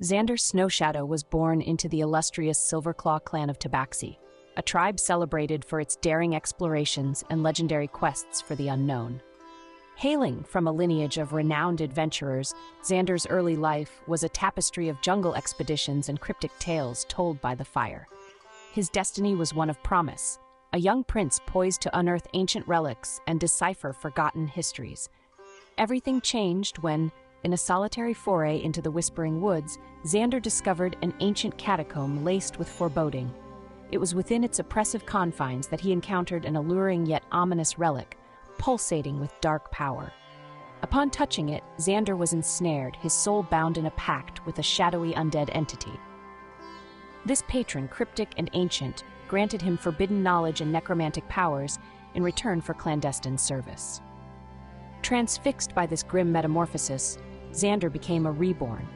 Zander Snowshadow was born into the illustrious Silverclaw clan of Tabaxi, a tribe celebrated for its daring explorations and legendary quests for the unknown. Hailing from a lineage of renowned adventurers, Zander's early life was a tapestry of jungle expeditions and cryptic tales told by the fire. His destiny was one of promise, a young prince poised to unearth ancient relics and decipher forgotten histories. Everything changed when, in a solitary foray into the Whispering Woods, Zander discovered an ancient catacomb laced with foreboding. It was within its oppressive confines that he encountered an alluring yet ominous relic, pulsating with dark power. Upon touching it, Zander was ensnared, his soul bound in a pact with a shadowy undead entity. This patron, cryptic and ancient, granted him forbidden knowledge and necromantic powers in return for clandestine service. Transfixed by this grim metamorphosis, Zander became a Reborn.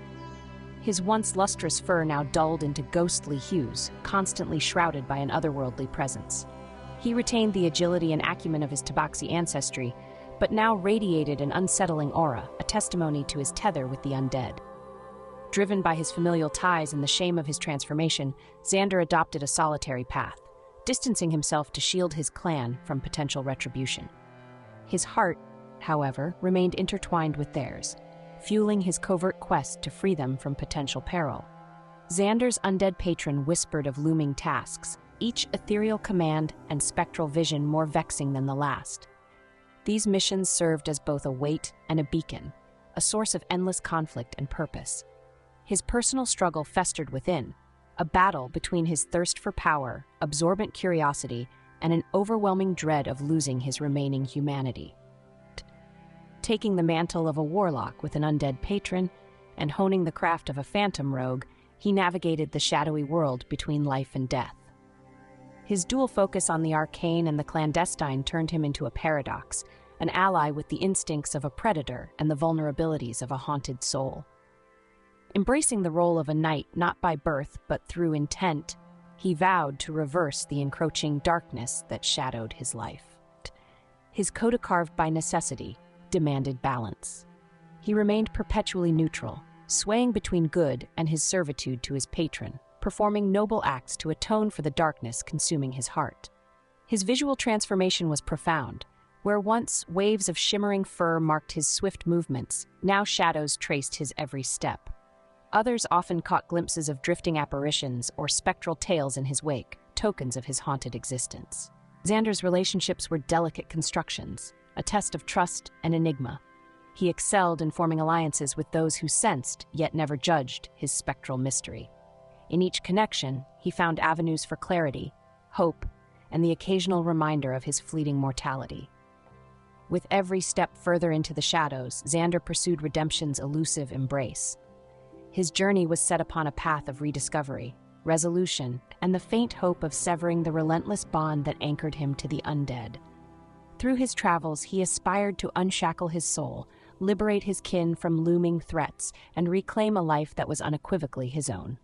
His once lustrous fur now dulled into ghostly hues, constantly shrouded by an otherworldly presence. He retained the agility and acumen of his Tabaxi ancestry, but now radiated an unsettling aura, a testimony to his tether with the undead. Driven by his familial ties and the shame of his transformation, Zander adopted a solitary path, distancing himself to shield his clan from potential retribution. His heart, however, remained intertwined with theirs, fueling his covert quest to free them from potential peril. Zander's undead patron whispered of looming tasks, each ethereal command and spectral vision more vexing than the last. These missions served as both a weight and a beacon, a source of endless conflict and purpose. His personal struggle festered within, a battle between his thirst for power, absorbent curiosity, and an overwhelming dread of losing his remaining humanity. Taking the mantle of a warlock with an undead patron and honing the craft of a phantom rogue, he navigated the shadowy world between life and death. His dual focus on the arcane and the clandestine turned him into a paradox, an ally with the instincts of a predator and the vulnerabilities of a haunted soul. Embracing the role of a knight not by birth but through intent, he vowed to reverse the encroaching darkness that shadowed his life. His coda carved by necessity demanded balance. He remained perpetually neutral, swaying between good and his servitude to his patron, performing noble acts to atone for the darkness consuming his heart. His visual transformation was profound. Where once waves of shimmering fur marked his swift movements, now shadows traced his every step. Others often caught glimpses of drifting apparitions or spectral tales in his wake, tokens of his haunted existence. Zander's relationships were delicate constructions, a test of trust and enigma. He excelled in forming alliances with those who sensed, yet never judged, his spectral mystery. In each connection, he found avenues for clarity, hope, and the occasional reminder of his fleeting mortality. With every step further into the shadows, Zander pursued redemption's elusive embrace. His journey was set upon a path of rediscovery, resolution, and the faint hope of severing the relentless bond that anchored him to the undead. Through his travels, he aspired to unshackle his soul, liberate his kin from looming threats, and reclaim a life that was unequivocally his own.